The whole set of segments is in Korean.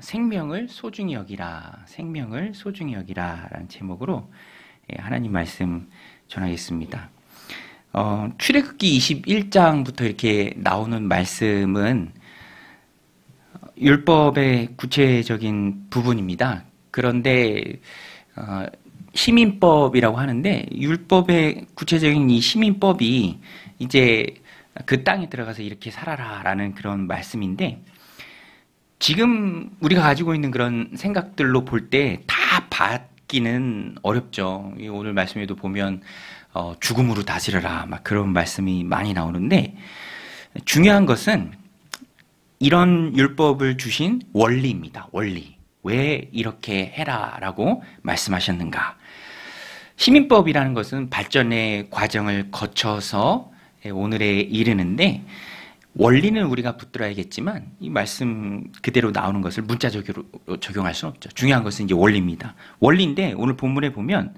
생명을 소중히 여기라, 생명을 소중히 여기라 라는 제목으로 하나님 말씀 전하겠습니다. 출애굽기 21장부터 이렇게 나오는 말씀은 율법의 구체적인 부분입니다. 그런데 시민법이라고 하는데 율법의 구체적인 이 시민법이 이제 그 땅에 들어가서 이렇게 살아라 라는 그런 말씀인데, 지금 우리가 가지고 있는 그런 생각들로 볼 때 다 받기는 어렵죠. 오늘 말씀에도 보면 죽음으로 다스려라 막 그런 말씀이 많이 나오는데, 중요한 것은 이런 율법을 주신 원리입니다. 원리. 왜 이렇게 해라 라고 말씀하셨는가. 시민법이라는 것은 발전의 과정을 거쳐서 오늘에 이르는데, 원리는 우리가 붙들어야겠지만 이 말씀 그대로 나오는 것을 문자적으로 적용할 수는 없죠. 중요한 것은 이제 원리입니다. 원리인데 오늘 본문에 보면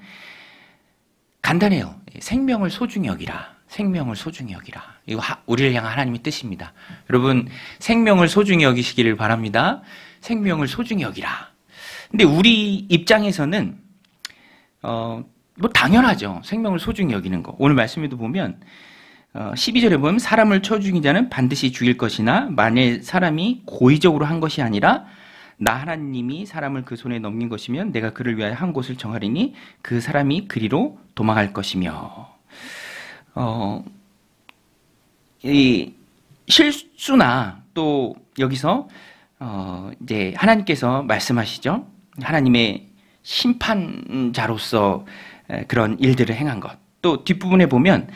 간단해요. 생명을 소중히 여기라. 생명을 소중히 여기라. 이거 우리를 향한 하나님의 뜻입니다. 여러분, 생명을 소중히 여기시기를 바랍니다. 생명을 소중히 여기라. 근데 우리 입장에서는 뭐 당연하죠. 생명을 소중히 여기는 거. 오늘 말씀에도 보면 12절에 보면 사람을 쳐 죽인 자는 반드시 죽일 것이나 만일 사람이 고의적으로 한 것이 아니라 나 하나님이 사람을 그 손에 넘긴 것이면 내가 그를 위하여 한 곳을 정하리니 그 사람이 그리로 도망할 것이며, 이 실수나 또 여기서 이제 하나님께서 말씀하시죠. 하나님의 심판자로서 그런 일들을 행한 것. 또 뒷부분에 보면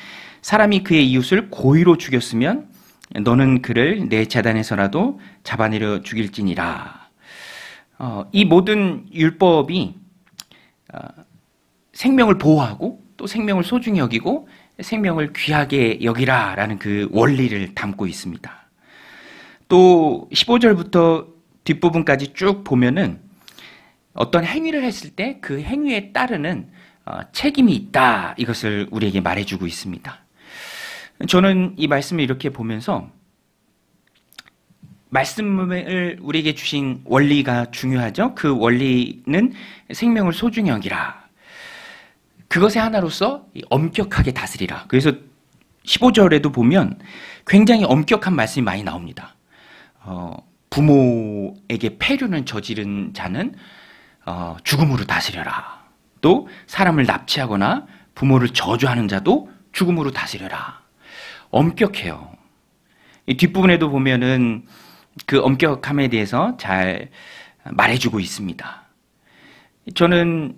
사람이 그의 이웃을 고의로 죽였으면 너는 그를 내 재단에서라도 잡아내려 죽일지니라. 이 모든 율법이 생명을 보호하고 또 생명을 소중히 여기고 생명을 귀하게 여기라라는 그 원리를 담고 있습니다. 또 15절부터 뒷부분까지 쭉 보면은 어떤 행위를 했을 때 그 행위에 따르는 책임이 있다, 이것을 우리에게 말해주고 있습니다. 저는 이 말씀을 이렇게 보면서 말씀을 우리에게 주신 원리가 중요하죠. 그 원리는 생명을 소중히 여기라. 그것의 하나로서 엄격하게 다스리라. 그래서 15절에도 보면 굉장히 엄격한 말씀이 많이 나옵니다. 부모에게 폐륜을 저지른 자는 죽음으로 다스려라. 또 사람을 납치하거나 부모를 저주하는 자도 죽음으로 다스려라. 엄격해요. 이 뒷부분에도 보면은 그 엄격함에 대해서 잘 말해주고 있습니다. 저는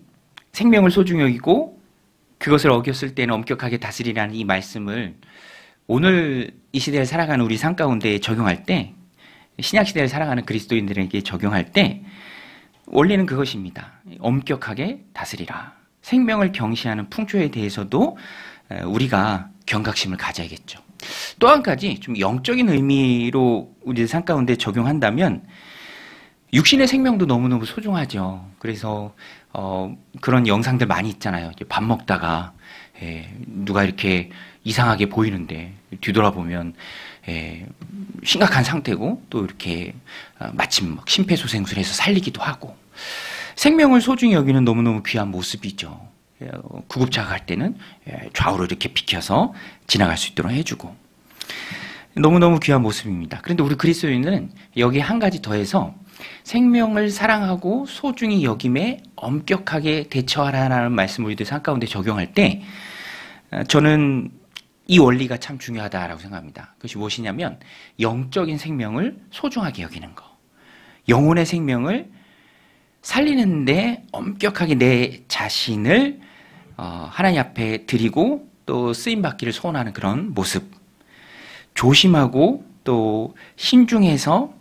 생명을 소중히 여기고 그것을 어겼을 때는 엄격하게 다스리라는 이 말씀을 오늘 이 시대를 살아가는 우리 삶 가운데 적용할 때, 신약 시대를 살아가는 그리스도인들에게 적용할 때 원리는 그것입니다. 엄격하게 다스리라. 생명을 경시하는 풍조에 대해서도 우리가 경각심을 가져야겠죠. 또 한 가지 좀 영적인 의미로 우리 삶 가운데 적용한다면 육신의 생명도 너무너무 소중하죠. 그래서 그런 영상들 많이 있잖아요. 밥 먹다가 누가 이렇게 이상하게 보이는데 뒤돌아보면 심각한 상태고, 또 이렇게 마침 심폐소생술해서 살리기도 하고, 생명을 소중히 여기는 너무너무 귀한 모습이죠. 구급차가 갈 때는 좌우로 이렇게 비켜서 지나갈 수 있도록 해주고, 너무너무 귀한 모습입니다. 그런데 우리 그리스도인은 여기에 한 가지 더해서 생명을 사랑하고 소중히 여김에 엄격하게 대처하라는 말씀을 우리들 삶 가운데 적용할 때 저는 이 원리가 참 중요하다라고 생각합니다. 그것이 무엇이냐면 영적인 생명을 소중하게 여기는 거, 영혼의 생명을 살리는데 엄격하게 내 자신을 하나님 앞에 드리고 또 쓰임받기를 소원하는 그런 모습, 조심하고 또 신중해서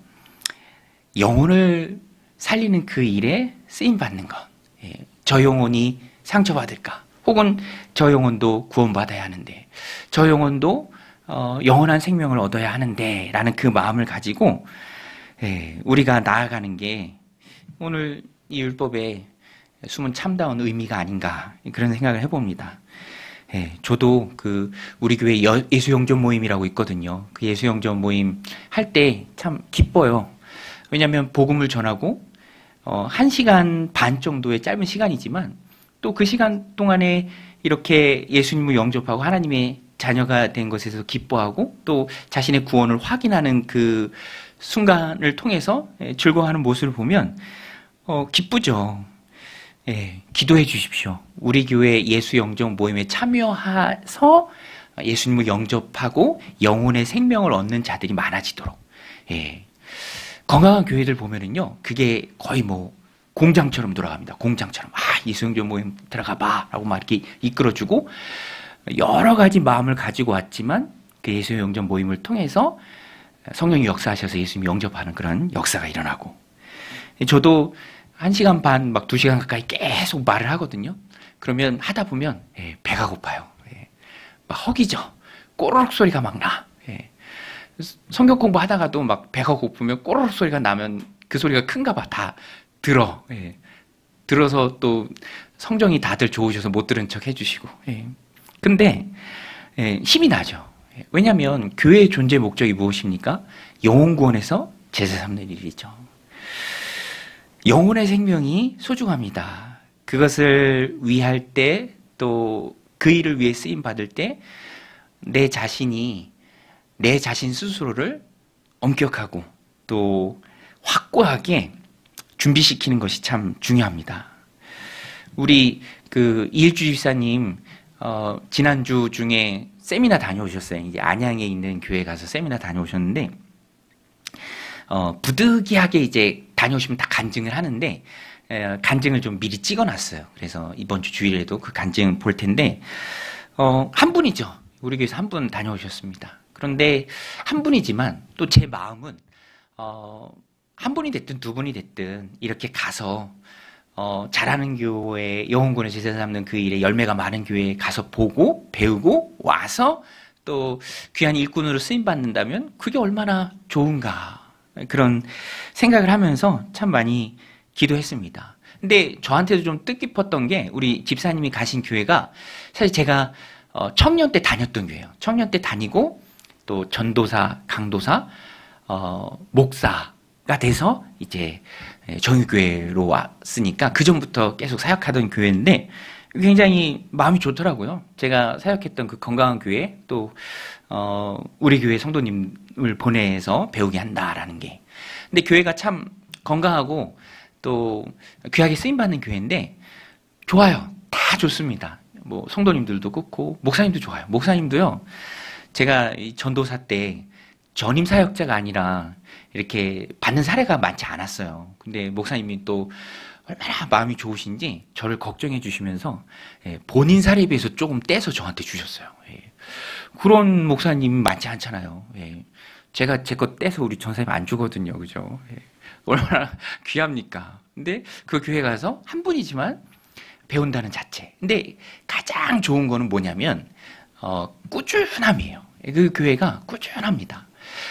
영혼을 살리는 그 일에 쓰임받는 것. 저 영혼이 상처받을까? 혹은 저 영혼도 구원받아야 하는데, 저 영혼도 영원한 생명을 얻어야 하는데 라는 그 마음을 가지고 우리가 나아가는 게 오늘 이 율법의 숨은 참다운 의미가 아닌가, 그런 생각을 해봅니다. 저도 우리 교회 예수영전 모임이라고 있거든요. 그 예수영전 모임 할 때 참 기뻐요. 왜냐하면 복음을 전하고 1시간 반 정도의 짧은 시간이지만 또 그 시간 동안에 이렇게 예수님을 영접하고 하나님의 자녀가 된 것에서 기뻐하고 또 자신의 구원을 확인하는 그 순간을 통해서 즐거워하는 모습을 보면 기쁘죠. 예, 기도해 주십시오. 우리 교회 예수 영접 모임에 참여해서 예수님을 영접하고 영혼의 생명을 얻는 자들이 많아지도록. 예. 건강한 교회들 보면은요, 그게 거의 뭐 공장처럼 돌아갑니다. 공장처럼. 예수 영접 모임 들어가 봐. 라고 막 이렇게 이끌어주고, 여러 가지 마음을 가지고 왔지만, 그 예수 영접 모임을 통해서 성령이 역사하셔서 예수님 영접하는 그런 역사가 일어나고. 저도 1시간 반, 막 2시간 가까이 계속 말을 하거든요. 그러면 하다 보면, 배가 고파요. 막 허기져. 꼬르륵 소리가 막 나. 성경 공부하다가도 막 배가 고프면 꼬르륵 소리가 나면 그 소리가 큰가 봐. 다 들어. 들어서 또 성정이 다들 좋으셔서 못 들은 척 해주시고. 근데 힘이 나죠. 왜냐하면 교회의 존재 목적이 무엇입니까? 영혼 구원에서 제사 삼는 일이죠. 영혼의 생명이 소중합니다. 그것을 위할 때 또 그 일을 위해 쓰임 받을 때 내 자신이 내 자신 스스로를 엄격하고 또 확고하게 준비시키는 것이 참 중요합니다. 우리 그 이일주 집사님 지난주 중에 세미나 다녀오셨어요. 이제 안양에 있는 교회 가서 세미나 다녀오셨는데 부득이하게 이제 다녀오시면 다 간증을 하는데 간증을 좀 미리 찍어놨어요. 그래서 이번 주 주일에도 그 간증 볼 텐데 한 분이죠. 우리 교회에서 한 분 다녀오셨습니다. 그런데 한 분이지만 또 제 마음은 한 분이 됐든 두 분이 됐든 이렇게 가서 잘하는 교회, 영혼군의 제사 삼는 그 일에 열매가 많은 교회에 가서 보고 배우고 와서 또 귀한 일꾼으로 쓰임 받는다면 그게 얼마나 좋은가 그런 생각을 하면서 참 많이 기도했습니다. 근데 저한테도 좀 뜻깊었던 게 우리 집사님이 가신 교회가 사실 제가 청년 때 다녔던 교회예요. 청년 때 다니고 또 전도사, 강도사, 목사가 돼서 이제 정유교회로 왔으니까 그 전부터 계속 사역하던 교회인데 굉장히 마음이 좋더라고요. 제가 사역했던 그 건강한 교회 또 우리 교회 성도님을 보내서 배우게 한다라는 게. 근데 교회가 참 건강하고 또 귀하게 쓰임받는 교회인데 좋아요. 다 좋습니다. 뭐 성도님들도 그렇고 목사님도 좋아요. 목사님도요. 제가 이 전도사 때 전임 사역자가 아니라 이렇게 받는 사례가 많지 않았어요. 근데 목사님이 또 얼마나 마음이 좋으신지 저를 걱정해 주시면서 본인 사례에 비해서 조금 떼서 저한테 주셨어요. 그런 목사님 많지 않잖아요. 제가 제 거 떼서 우리 전사님 안 주거든요. 그죠? 얼마나 귀합니까? 근데 그 교회 가서 한 분이지만 배운다는 자체. 근데 가장 좋은 거는 뭐냐면 꾸준함이에요. 그 교회가 꾸준합니다.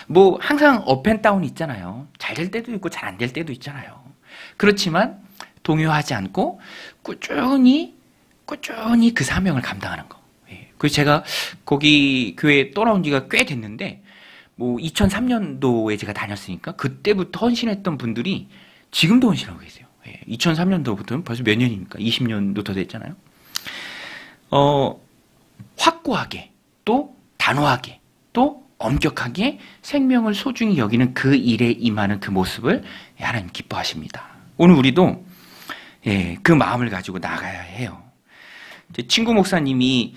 뭐 항상 업앤다운이 있잖아요. 잘 될 때도 있고 잘 안 될 때도 있잖아요. 그렇지만 동요하지 않고 꾸준히 그 사명을 감당하는 거. 그래서 제가 거기 교회에 떠나온 지가 꽤 됐는데 뭐 2003년도에 제가 다녔으니까 그때부터 헌신했던 분들이 지금도 헌신하고 계세요. 2003년도부터는 벌써 몇 년입니까? 20년도 더 됐잖아요. 확고하게 또 단호하게 또 엄격하게 생명을 소중히 여기는 그 일에 임하는 그 모습을 하나님 기뻐하십니다. 오늘 우리도 그 마음을 가지고 나가야 해요. 제 친구 목사님이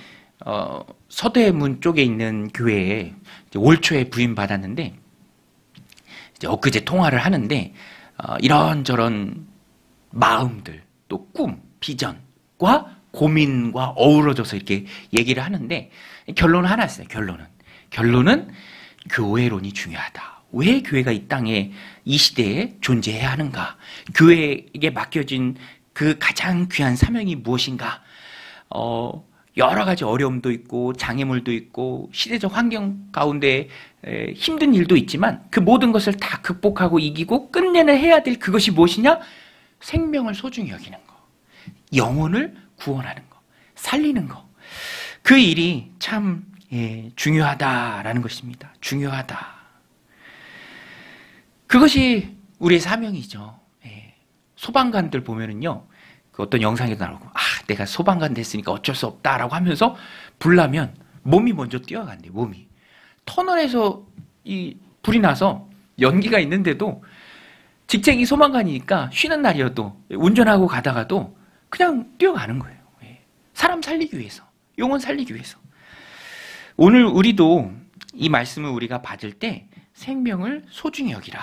서대문 쪽에 있는 교회에 올 초에 부임받았는데 이제 엊그제 통화를 하는데 이런저런 마음들 또 꿈, 비전과 고민과 어우러져서 이렇게 얘기를 하는데 결론은 하나였어요. 결론은 교회론이 중요하다. 왜 교회가 이 땅에 이 시대에 존재해야 하는가? 교회에게 맡겨진 그 가장 귀한 사명이 무엇인가? 여러 가지 어려움도 있고 장애물도 있고 시대적 환경 가운데 힘든 일도 있지만 그 모든 것을 다 극복하고 이기고 끝내는 해야 될 그것이 무엇이냐? 생명을 소중히 여기는 거. 영혼을 구원하는 거. 살리는 거. 그 일이 참 중요하다라는 것입니다. 중요하다. 그것이 우리의 사명이죠. 예. 소방관들 보면은요, 그 어떤 영상에도 나오고, 내가 소방관 됐으니까 어쩔 수 없다라고 하면서 불 나면 몸이 먼저 뛰어간대요. 몸이 터널에서 이 불이 나서 연기가 있는데도 직책이 소방관이니까 쉬는 날이어도 운전하고 가다가도 그냥 뛰어가는 거예요. 예. 사람 살리기 위해서, 영혼 살리기 위해서. 오늘 우리도 이 말씀을 우리가 받을 때 생명을 소중히 여기라.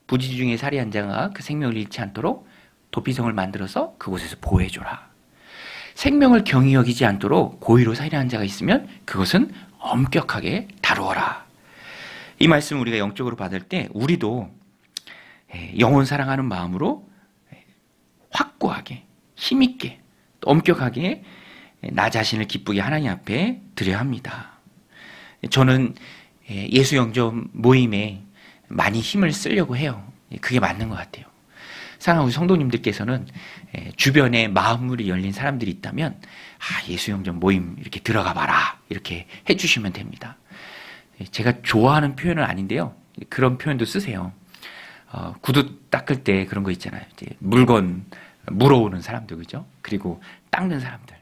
부지 중에 살이 한 자가 그 생명을 잃지 않도록 도피성을 만들어서 그곳에서 보호해줘라. 생명을 경히 여기지 않도록 고의로 살인한 자가 있으면 그것은 엄격하게 다루어라. 이 말씀을 우리가 영적으로 받을 때 우리도 영혼 사랑하는 마음으로 확고하게, 힘있게, 엄격하게 나 자신을 기쁘게 하나님 앞에 드려야 합니다. 저는 예수 영접 모임에 많이 힘을 쓰려고 해요. 그게 맞는 것 같아요. 사랑하는 우리 성도님들께서는 주변에 마음문이 열린 사람들이 있다면 예수 영접 모임 이렇게 들어가 봐라 이렇게 해주시면 됩니다. 제가 좋아하는 표현은 아닌데요. 그런 표현도 쓰세요. 구두 닦을 때 그런 거 있잖아요. 이제 물건 물어오는 사람들, 그죠? 그리고 닦는 사람들.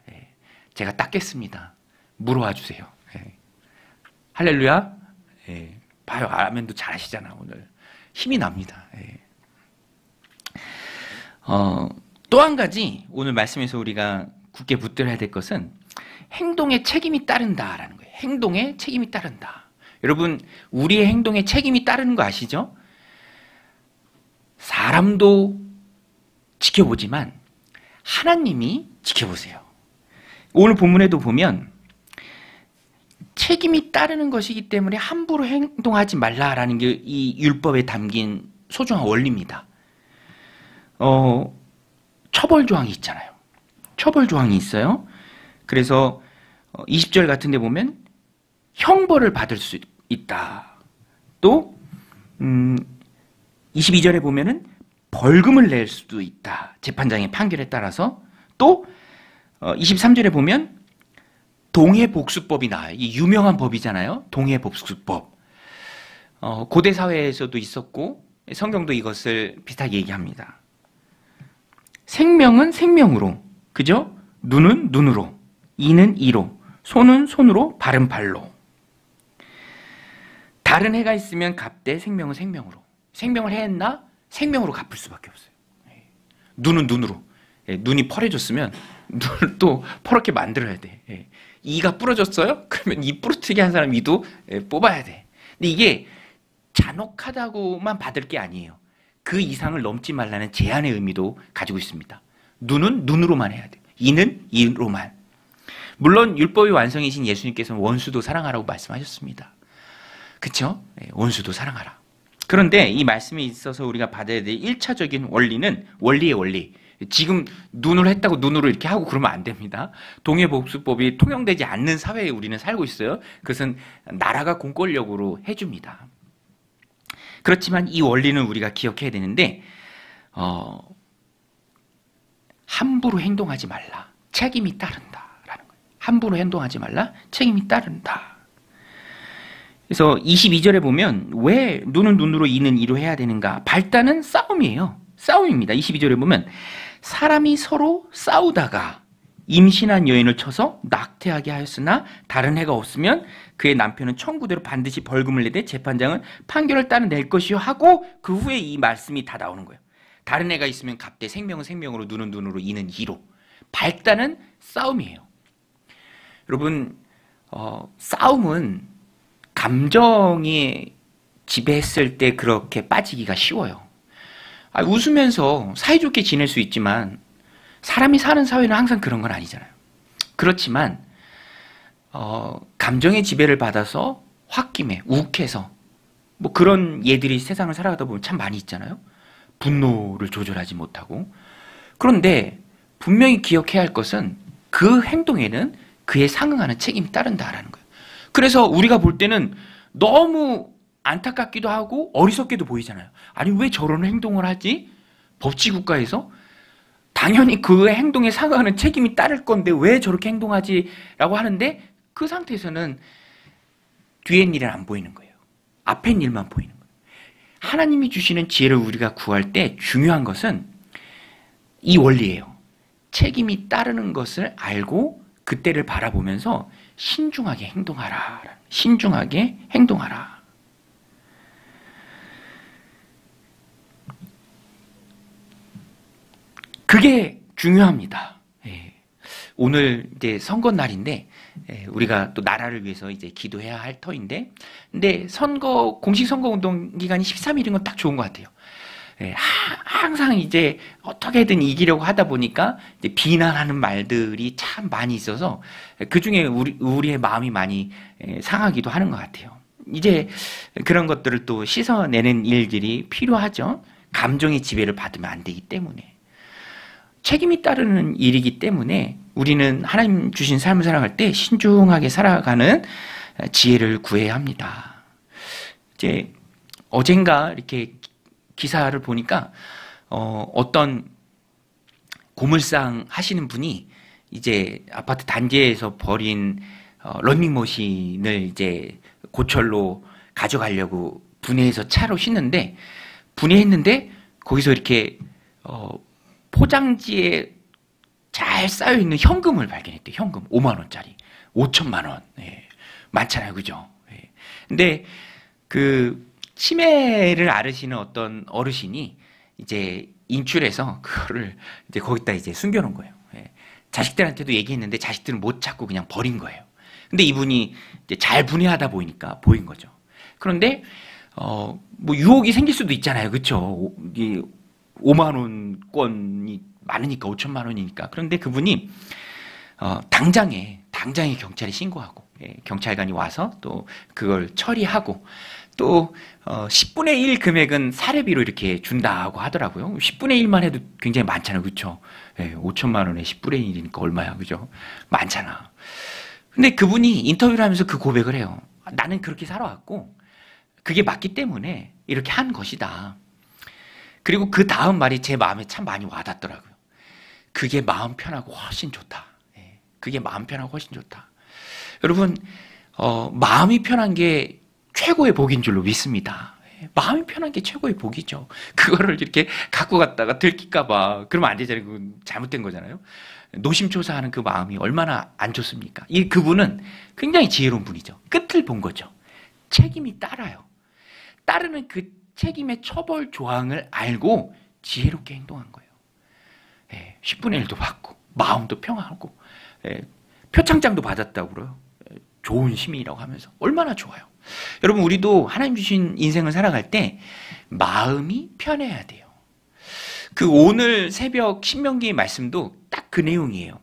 제가 닦겠습니다. 물어와 주세요. 할렐루야. 봐요. 아멘도 잘하시잖아. 오늘 힘이 납니다. 또 한 가지 오늘 말씀에서 우리가 굳게 붙들어야 될 것은 행동에 책임이 따른다라는 거예요. 행동에 책임이 따른다. 여러분, 우리의 행동에 책임이 따르는 거 아시죠? 사람도 지켜보지만 하나님이 지켜보세요. 오늘 본문에도 보면 책임이 따르는 것이기 때문에 함부로 행동하지 말라라는 게 이 율법에 담긴 소중한 원리입니다. 처벌 조항이 있잖아요. 처벌 조항이 있어요. 그래서 20절 같은 데 보면 형벌을 받을 수 있다. 또 22절에 보면은 벌금을 낼 수도 있다. 재판장의 판결에 따라서. 또 23절에 보면 동해복수법이 나와요. 이 유명한 법이잖아요. 동해복수법. 고대 사회에서도 있었고 성경도 이것을 비슷하게 얘기합니다. 생명은 생명으로, 그죠? 눈은 눈으로, 이는 이로, 손은 손으로, 발은 발로. 다른 해가 있으면 갚되 생명은 생명으로. 생명을 해했나? 생명으로 갚을 수밖에 없어요. 눈은 눈으로. 눈이 펄해졌으면 눈을 또 퍼렇게 만들어야 돼. 이가 부러졌어요? 그러면 이 부러뜨게 한 사람 이도 뽑아야 돼. 근데 이게 잔혹하다고만 받을 게 아니에요. 그 이상을 넘지 말라는 제한의 의미도 가지고 있습니다. 눈은 눈으로만 해야 돼. 이는 이로만. 물론 율법의 완성이신 예수님께서는 원수도 사랑하라고 말씀하셨습니다. 그렇죠? 원수도 사랑하라. 그런데 이 말씀에 있어서 우리가 받아야 될 1차적인 원리는 원리의 원리. 지금 눈으로 했다고 눈으로 이렇게 하고 그러면 안 됩니다. 동해복수법이 통용되지 않는 사회에 우리는 살고 있어요. 그것은 나라가 공권력으로 해줍니다. 그렇지만 이 원리는 우리가 기억해야 되는데 함부로 행동하지 말라. 책임이 따른다라는 거예요. 함부로 행동하지 말라. 책임이 따른다. 그래서 22절에 보면 왜 눈은 눈으로 이는 이로 해야 되는가? 발단은 싸움이에요. 싸움입니다. 22절에 보면 사람이 서로 싸우다가 임신한 여인을 쳐서 낙태하게 하였으나 다른 해가 없으면 그의 남편은 청구대로 반드시 벌금을 내되 재판장은 판결을 따라 낼 것이요 하고 그 후에 이 말씀이 다 나오는 거예요. 다른 해가 있으면 갚되 생명은 생명으로 눈은 눈으로 이는 이로. 발단은 싸움이에요. 여러분, 싸움은 감정이 지배했을 때 그렇게 빠지기가 쉬워요. 웃으면서 사이좋게 지낼 수 있지만 사람이 사는 사회는 항상 그런 건 아니잖아요. 그렇지만 감정의 지배를 받아서 홧김에 욱해서 뭐 그런 예들이 세상을 살아가다 보면 참 많이 있잖아요. 분노를 조절하지 못하고. 그런데 분명히 기억해야 할 것은 그 행동에는 그에 상응하는 책임이 따른다라는 거예요. 그래서 우리가 볼 때는 너무 안타깝기도 하고 어리석게도 보이잖아요. 아니 왜 저런 행동을 하지? 법치국가에서 당연히 그 행동에 상응하는 책임이 따를 건데 왜 저렇게 행동하지? 라고 하는데 그 상태에서는 뒤엔 일은 안 보이는 거예요. 앞엔 일만 보이는 거예요. 하나님이 주시는 지혜를 우리가 구할 때 중요한 것은 이 원리예요. 책임이 따르는 것을 알고 그때를 바라보면서 신중하게 행동하라. 신중하게 행동하라. 그게 중요합니다. 예. 오늘 이제 선거날인데 우리가 또 나라를 위해서 이제 기도해야 할 터인데, 근데 공식 선거 운동 기간이 13일인 건 딱 좋은 것 같아요. 예, 항상 이제 어떻게든 이기려고 하다 보니까 이제 비난하는 말들이 참 많이 있어서 그 중에 우리의 마음이 많이 상하기도 하는 것 같아요. 이제 그런 것들을 또 씻어내는 일들이 필요하죠. 감정의 지배를 받으면 안 되기 때문에. 책임이 따르는 일이기 때문에 우리는 하나님 주신 삶을 살아갈 때 신중하게 살아가는 지혜를 구해야 합니다. 이제 어젠가 이렇게 기사를 보니까 어떤 고물상 하시는 분이 이제 아파트 단지에서 버린 런닝머신을 이제 고철로 가져가려고 분해해서 차로 싣는데, 분해했는데 거기서 이렇게 포장지에 잘 쌓여있는 현금을 발견했대요. 현금 5만 원짜리 5천만 원. 예. 많잖아요, 그죠? 예. 근데 그 치매를 앓으시는 어떤 어르신이 이제 인출해서 그거를 이제 거기다 이제 숨겨놓은 거예요. 예. 자식들한테도 얘기했는데 자식들은 못 찾고 그냥 버린 거예요. 근데 이분이 이제 잘 분해하다 보이니까 보인 거죠. 그런데 뭐 유혹이 생길 수도 있잖아요, 그렇죠? 5만 원권이 많으니까 5천만 원이니까. 그런데 그분이 당장에 경찰에 신고하고, 예, 경찰관이 와서 또 그걸 처리하고, 또 10분의 1 금액은 사례비로 이렇게 준다고 하더라고요. 10분의 1만 해도 굉장히 많잖아요, 그렇죠? 예, 5천만 원에 10분의 1이니까 얼마야, 그죠? 많잖아. 근데 그분이 인터뷰를 하면서 그 고백을 해요. 나는 그렇게 살아왔고 그게 맞기 때문에 이렇게 한 것이다. 그리고 그 다음 말이 제 마음에 참 많이 와닿더라고요. 그게 마음 편하고 훨씬 좋다. 예, 그게 마음 편하고 훨씬 좋다. 여러분, 마음이 편한 게 최고의 복인 줄로 믿습니다. 예, 마음이 편한 게 최고의 복이죠. 그거를 이렇게 갖고 갔다가 들킬까봐 그러면 안 되잖아요. 그건 잘못된 거잖아요. 노심초사하는 그 마음이 얼마나 안 좋습니까? 그분은 굉장히 지혜로운 분이죠. 끝을 본 거죠. 책임이 따라요. 따르는 그 책임의 처벌 조항을 알고 지혜롭게 행동한 거예요. 예, 10분의 1도 받고 마음도 평화하고, 예, 표창장도 받았다고 그래요. 예, 좋은 시민이라고 하면서 얼마나 좋아요. 여러분, 우리도 하나님 주신 인생을 살아갈 때 마음이 편해야 돼요. 그 오늘 새벽 신명기의 말씀도 딱 그 내용이에요.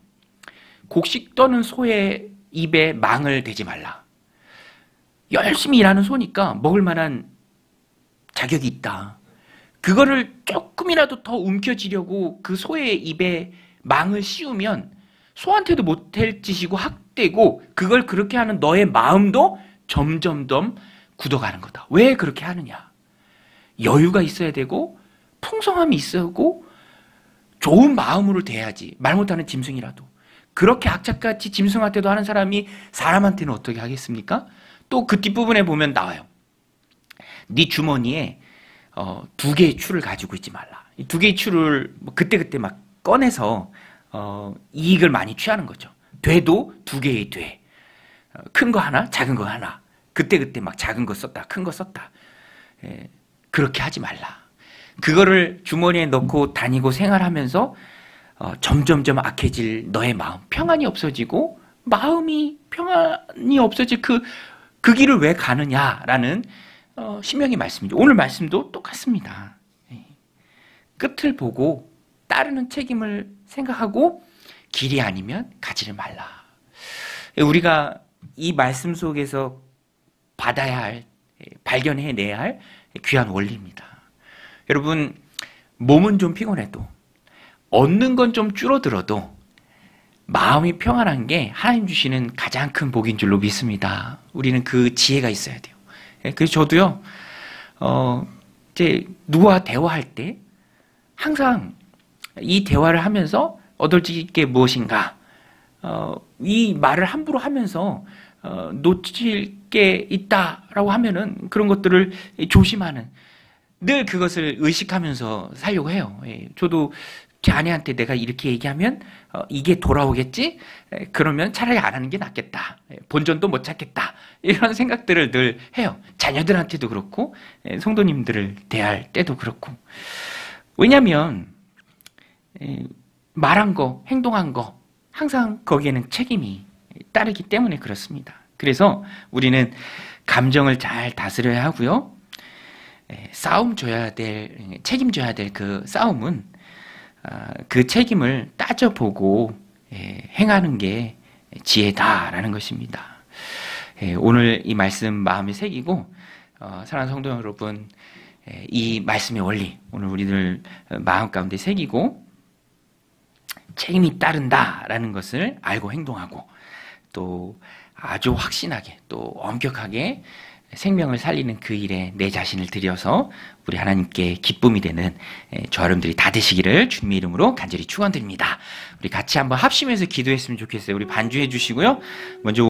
곡식 떠는 소의 입에 망을 대지 말라. 열심히 일하는 소니까 먹을 만한 자격이 있다. 그거를 조금이라도 더 움켜쥐려고 그 소의 입에 망을 씌우면 소한테도 못할 짓이고 학대고, 그걸 그렇게 하는 너의 마음도 점점점 굳어가는 거다. 왜 그렇게 하느냐? 여유가 있어야 되고 풍성함이 있어야고 좋은 마음으로 대해야지. 말 못하는 짐승이라도. 그렇게 악착같이 짐승한테도 하는 사람이 사람한테는 어떻게 하겠습니까? 또 그 뒷부분에 보면 나와요. 네 주머니에 2개의 추를 가지고 있지 말라. 이 2개의 추를 그때그때 막 꺼내서 이익을 많이 취하는 거죠. 되도 2개의 돼. 큰 거 하나, 작은 거 하나. 그때그때 막 작은 거 썼다, 큰 거 썼다. 예, 그렇게 하지 말라. 그거를 주머니에 넣고 다니고 생활하면서 점점점 악해질 너의 마음, 평안이 없어지고 마음이 평안이 없어질 그 길을 왜 가느냐라는 신명의 말씀이죠. 오늘 말씀도 똑같습니다. 끝을 보고 따르는 책임을 생각하고 길이 아니면 가지를 말라. 우리가 이 말씀 속에서 받아야 할, 발견해내야 할 귀한 원리입니다. 여러분, 몸은 좀 피곤해도, 얻는 건 좀 줄어들어도 마음이 평안한 게 하나님 주시는 가장 큰 복인 줄로 믿습니다. 우리는 그 지혜가 있어야 돼요. 그래서 저도요, 이제 누구와 대화할 때 항상 이 대화를 하면서 얻어질 게 무엇인가, 이 말을 함부로 하면서 놓칠 게 있다라고 하면은 그런 것들을 조심하는, 늘 그것을 의식하면서 살려고 해요. 저도 제 아내한테 내가 이렇게 얘기하면 이게 돌아오겠지? 그러면 차라리 안 하는 게 낫겠다. 본전도 못 찾겠다. 이런 생각들을 늘 해요. 자녀들한테도 그렇고 성도님들을 대할 때도 그렇고. 왜냐하면 말한 거, 행동한 거 항상 거기에는 책임이 따르기 때문에 그렇습니다. 그래서 우리는 감정을 잘 다스려야 하고요. 책임져야 될 그 싸움은 그 책임을 따져보고 행하는 게 지혜다라는 것입니다. 오늘 이 말씀 마음에 새기고 사랑하는 성도 여러분, 이 말씀의 원리 오늘 우리들 마음 가운데 새기고 책임이 따른다라는 것을 알고 행동하고 또 아주 확신하게 또 엄격하게 생명을 살리는 그 일에 내 자신을 들여서 우리 하나님께 기쁨이 되는 저와 여러분들이 다 되시기를 주님의 이름으로 간절히 축원드립니다. 우리 같이 한번 합심해서 기도했으면 좋겠어요. 우리 반주해 주시고요. 먼저